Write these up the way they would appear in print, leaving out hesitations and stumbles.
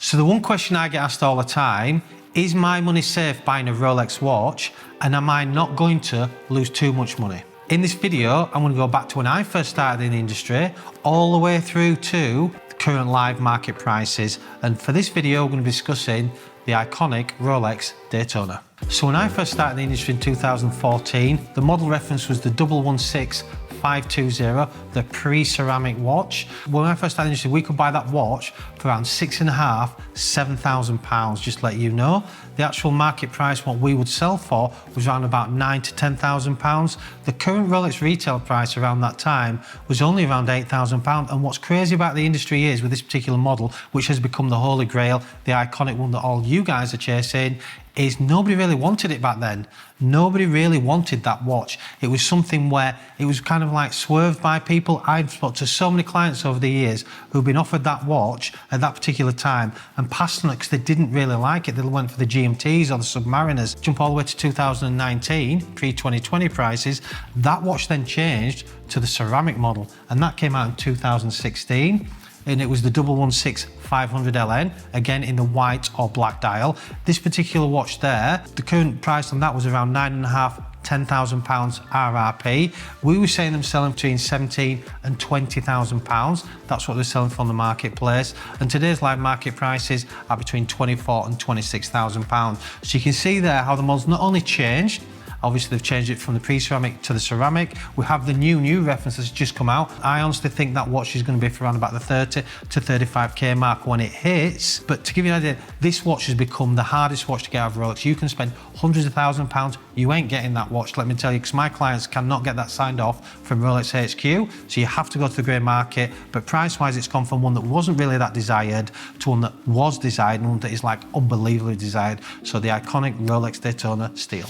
So the one question I get asked all the time, is my money safe buying a Rolex watch, and am I not going to lose too much money? In this video, I'm going to go back to when I first started in the industry, all the way through to the current live market prices. And for this video, we're going to be discussing the iconic Rolex Daytona. So when I first started in the industry in 2014, the model reference was the 116520, the pre-ceramic watch. When I first started in the industry, we could buy that watch for around £6,500, £7,000, just to let you know. The actual market price, what we would sell for, was around about £9,000 to £10,000. The current Rolex retail price around that time was only around £8,000. And what's crazy about the industry is, with this particular model, which has become the holy grail, the iconic one that all you guys are chasing, is nobody really wanted it back then. Nobody really wanted that watch. It was something where it was kind of like swerved by people. I've spoken to so many clients over the years who've been offered that watch at that particular time and passed on it because they didn't really like it. They went for the GMTs or the Submariners. Jump all the way to 2019, pre-2020 prices. That watch then changed to the ceramic model, and that came out in 2016. And it was the 116500LN, again in the white or black dial. This particular watch there, the current price on that was around £9,500, £10,000 RRP. We were saying them selling between £17,000 and £20,000. That's what they're selling from the marketplace. And today's live market prices are between £24,000 and £26,000. So you can see there how the model's not only changed, obviously they've changed it from the pre-ceramic to the ceramic. We have the new reference that's just come out. I honestly think that watch is going to be for around about the 30 to 35k mark when it hits. But to give you an idea, this watch has become the hardest watch to get out of Rolex. You can spend hundreds of £1,000s, you ain't getting that watch, let me tell you, because my clients cannot get that signed off from Rolex HQ. So you have to go to the grey market. But price-wise, it's gone from one that wasn't really that desired to one that was desired and one that is like unbelievably desired. So the iconic Rolex Daytona Steel.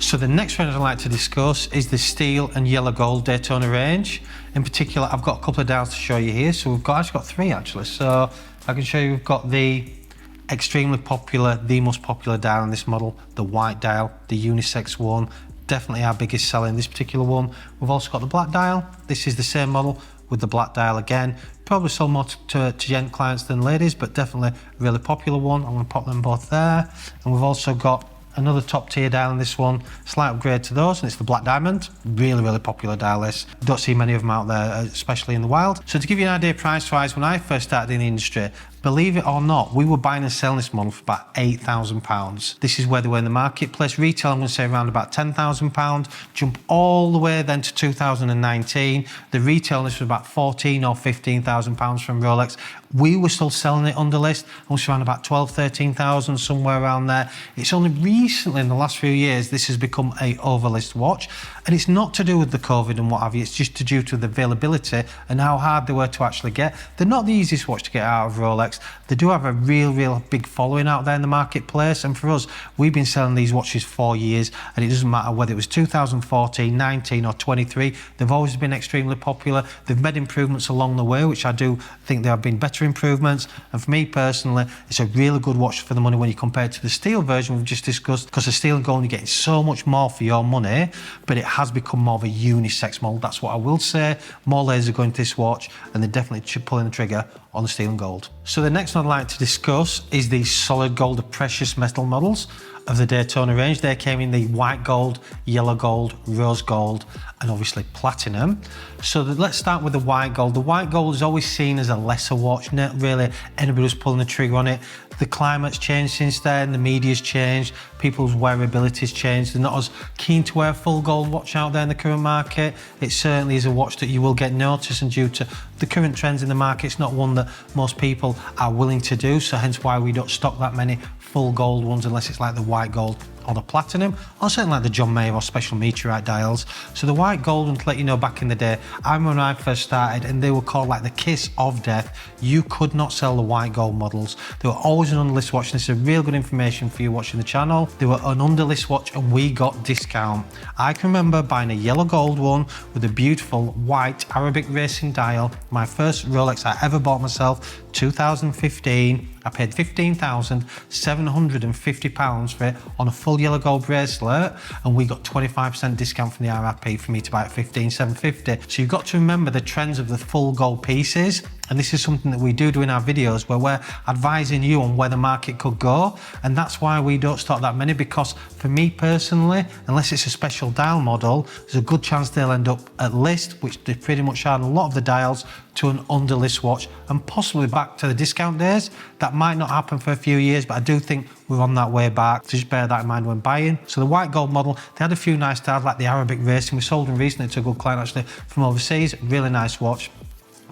So the next one I'd like to discuss is the steel and yellow gold Daytona range. In particular, I've got a couple of dials to show you here. So we've actually got three actually. So I can show you, we've got the extremely popular, the most popular dial in this model, the white dial, the unisex one, definitely our biggest seller in this particular one. We've also got the black dial. This is the same model with the black dial again. Probably sold more to gent clients than ladies, but definitely a really popular one. I'm going to pop them both there. And we've also got another top tier dial in this one, slight upgrade to those, and it's the black diamond. Really popular dial this. Don't see many of them out there, especially in the wild. So to give you an idea price wise, when I first started in the industry, believe it or not, we were buying and selling this model for about £8,000. This is where they were in the marketplace. Retail, I'm going to say around about £10,000. Jump all the way then to 2019. The retail on this was about £14,000 or £15,000 from Rolex. We were still selling it under list, and was around about 12,000, 13,000, somewhere around there. It's only recently, in the last few years, this has become a overlist watch. And it's not to do with the COVID and what have you, it's just due to the availability and how hard they were to actually get. They're not the easiest watch to get out of Rolex. They do have a real big following out there in the marketplace. And for us, we've been selling these watches for years, and it doesn't matter whether it was 2014, 19 or 23, they've always been extremely popular. They've made improvements along the way, which I do think there have been better improvements. And for me personally, it's a really good watch for the money when you compare it to the steel version we've just discussed, because the steel and gold, you're getting so much more for your money, but it has become more of a unisex model. That's what I will say. More ladies are going to this watch, and they're definitely pulling the trigger on the steel and gold. So the next one I'd like to discuss is the solid gold, the precious metal models of the Daytona range. They came in the white gold, yellow gold, rose gold, and obviously platinum. So let's start with the white gold. The white gold is always seen as a lesser watch, not really anybody who's pulling the trigger on it. The climate's changed since then, the media's changed, people's wearability's changed. They're not as keen to wear a full gold watch out there in the current market. It certainly is a watch that you will get noticed, and due to the current trends in the market, it's not one that most people are willing to do, so hence why we don't stock that many full gold ones unless it's like the white gold or the platinum, or something like the John Mayer or special meteorite dials. So the white gold one, to let you know, back in the day, I remember when I first started, and they were called like the kiss of death. You could not sell the white gold models. They were always an underlist watch, and this is real good information for you watching the channel. They were an underlist watch, and we got discount. I can remember buying a yellow gold one with a beautiful white Arabic racing dial. My first Rolex I ever bought myself, 2015. I paid £15,750 for it on a full yellow gold bracelet, and we got 25% discount from the RRP for me to buy at £15,750. So you've got to remember the trends of the full gold pieces And this is something that we do in our videos where we're advising you on where the market could go. And that's why we don't stock that many, because for me personally, unless it's a special dial model, there's a good chance they'll end up at list, which they pretty much are on a lot of the dials, to an under list watch, and possibly back to the discount days. That might not happen for a few years, but I do think we're on that way back. So just bear that in mind when buying. So the white gold model, they had a few nice dials like the Arabic Racing. We sold them recently to a good client actually from overseas. Really nice watch.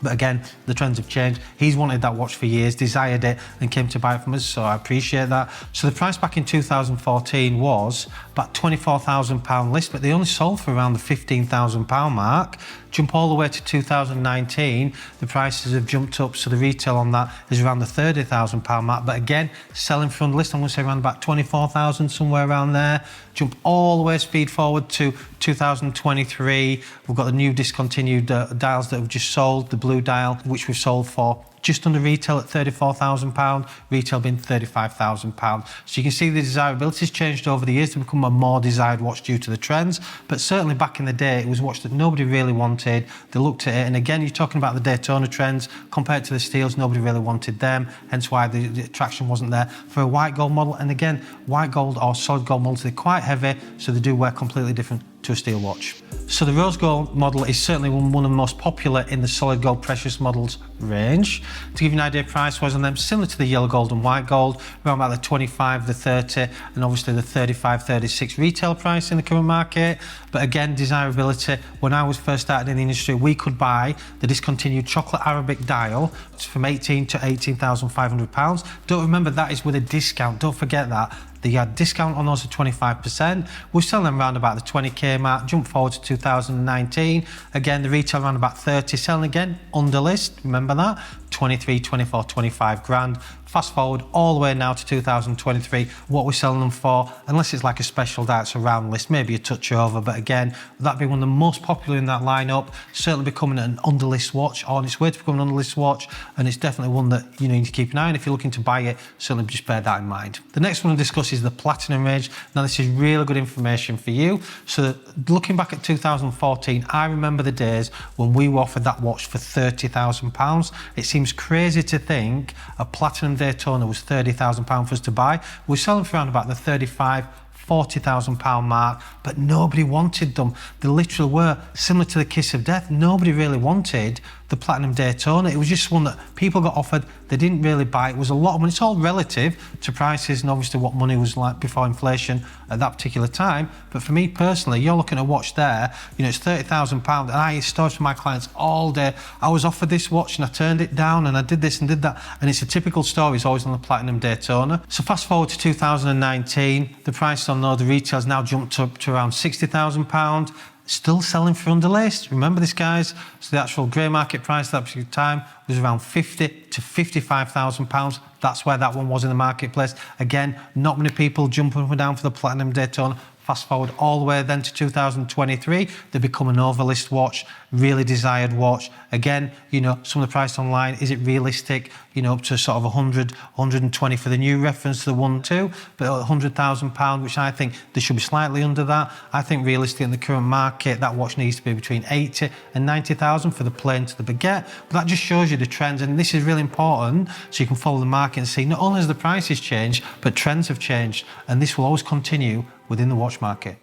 But again, the trends have changed. He's wanted that watch for years, desired it, and came to buy it from us, so I appreciate that. So the price back in 2014 was about £24,000 list, but they only sold for around the £15,000 mark. Jump all the way to 2019, the prices have jumped up, so the retail on that is around the £30,000 mark. But again, selling for under list, I'm going to say around about 24,000, somewhere around there. Jump all the way, speed forward to 2023. We've got the new discontinued dials that have just sold, the blue dial, which we've sold for just under retail at £34,000, retail being £35,000. So you can see the desirability has changed over the years to become a more desired watch due to the trends. But certainly back in the day, it was a watch that nobody really wanted. They looked at it, and again, you're talking about the Daytona trends compared to the Steels, nobody really wanted them, hence why the attraction wasn't there for a white gold model. And again, white gold or solid gold models, they're quite heavy, so they do wear completely different to a steel watch. So the rose gold model is certainly one of the most popular in the solid gold precious models range. To give you an idea, price-wise on them, similar to the yellow gold and white gold, around about the 25, the 30, and obviously the 35, 36 retail price in the current market. But again, desirability, when I was first started in the industry, we could buy the discontinued chocolate Arabic dial from £18,000 to £18,500. Don't remember, that is with a discount, don't forget that. They had discount on those of 25%. We're selling them around about the 20k mark. Jump forward to 2019. Again, the retail around about 30. Selling again under list. Remember that? 23, 24, 25 grand. Fast forward all the way now to 2023, what we're selling them for, unless it's like a special dial, it's around list, maybe a touch over, but again, that'd be one of the most popular in that lineup, certainly becoming an underlist watch, or on its way to become an underlist watch, and it's definitely one that you need to keep an eye on. If you're looking to buy it, certainly just bear that in mind. The next one to discuss is the platinum range. Now this is really good information for you. So looking back at 2014, I remember the days when we were offered that watch for £30,000. It seems crazy to think a platinum Daytona was £30,000 for us to buy. We're selling for around about the £40,000 mark, but nobody wanted them. They literally were similar to the kiss of death. Nobody really wanted the platinum Daytona. It was just one that people got offered, they didn't really buy. It was a lot of money. It's all relative to prices and obviously what money was like before inflation at that particular time. But for me personally, you're looking at a watch there, you know, it's £30,000, and I hear stories from my clients all day. I was offered this watch and I turned it down and I did this and did that. And it's a typical story, it's always on the platinum Daytona. So fast forward to 2019, the price on the retail's now jumped up to around £60,000. Still selling for under list. Remember this, guys. So the actual grey market price at that particular time was around £50,000 to £55,000. That's where that one was in the marketplace. Again, not many people jumping up and down for the platinum Daytona. Fast forward all the way then to 2023, they become an overlist watch, really desired watch. Again, you know, some of the price online, is it realistic? You know, up to sort of 100, 120 for the new reference to the 1-2, but £100,000, which I think they should be slightly under that. I think realistically in the current market, that watch needs to be between 80 and 90,000 for the plain to the baguette. But that just shows you the trends, and this is really important so you can follow the market and see not only has the prices changed, but trends have changed, and this will always continue within the watch market.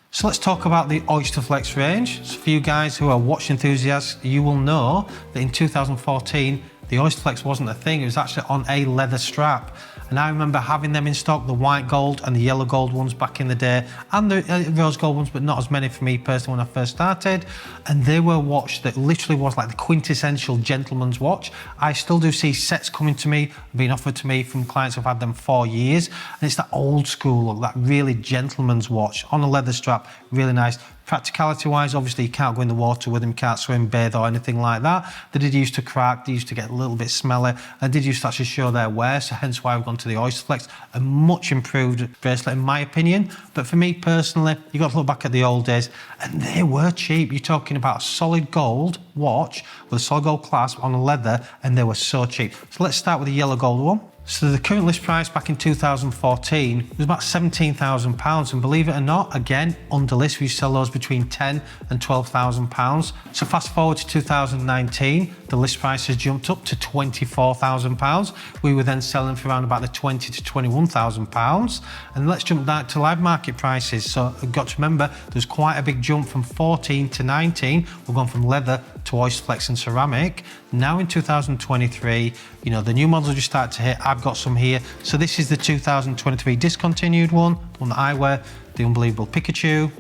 So let's talk about the Oysterflex range. So for you guys who are watch enthusiasts, you will know that in 2014, the Oysterflex wasn't a thing, it was actually on a leather strap. And I remember having them in stock, the white gold and the yellow gold ones back in the day, and the rose gold ones, but not as many for me personally when I first started. And they were a watch that literally was like the quintessential gentleman's watch. I still do see sets coming to me, being offered to me from clients who've had them for years. And it's that old school look, that really gentleman's watch on a leather strap, really nice. Practicality wise, obviously you can't go in the water with them, you can't swim, bathe or anything like that. They did used to crack, they used to get a little bit smelly, and did used to actually show their wear, so hence why we've gone to the Oysterflex, a much improved bracelet in my opinion. But for me personally, you got to look back at the old days, and they were cheap. You're talking about a solid gold watch with a solid gold clasp on a leather, and they were so cheap. So let's start with the yellow gold one. So the current list price back in 2014 was about £17,000, and believe it or not, again, under list, we sell those between £10,000 and £12,000. So fast forward to 2019, the list price has jumped up to £24,000. We were then selling for around about the £20,000 to £21,000. And let's jump back to live market prices. So you've got to remember, there's quite a big jump from 14 to 19. We've gone from leather to Oysterflex and ceramic. Now in 2023, you know, the new models just start to hit. I've got some here. So this is the 2023 discontinued one, the one that I wear, the Unbelievable Pikachu.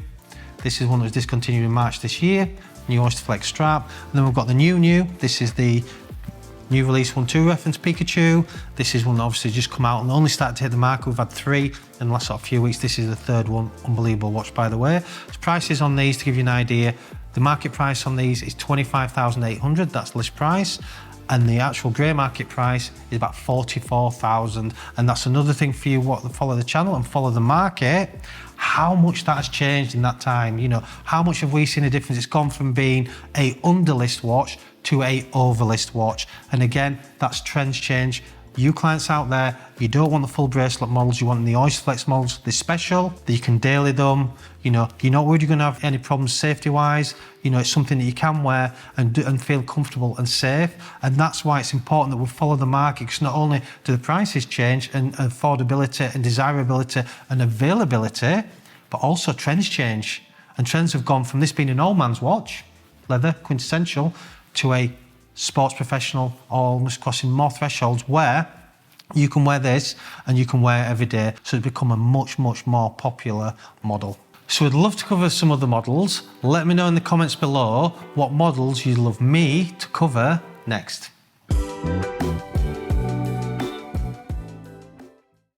This is one that was discontinued in March this year, new Oysterflex strap. And then we've got the new. This is the new release 1-2 reference Pikachu. This is one that obviously just come out and only started to hit the market. We've had 3 in the last sort of few weeks. This is the 3rd one, Unbelievable watch, by the way. So prices on these, to give you an idea, the market price on these is $25,800, that's list price. And the actual grey market price is about $44,000. And that's another thing for you, follow the channel and follow the market, how much that has changed in that time. You know, how much have we seen a difference? It's gone from being a underlist watch to a overlist watch. And again, that's trends change. You clients out there, you don't want the full bracelet models, you want the Oysterflex models. They're special, that you can daily them, you're not worried you're gonna have any problems safety-wise. You know, it's something that you can wear and feel comfortable and safe. And that's why it's important that we follow the market, because not only do the prices change and affordability and desirability and availability, but also trends change. And trends have gone from this being an old man's watch, leather, quintessential, to a sports professional, almost crossing more thresholds, where you can wear this and you can wear it every day. So it's become a much, much more popular model. So I'd love to cover some other models. Let me know in the comments below what models you'd love me to cover next.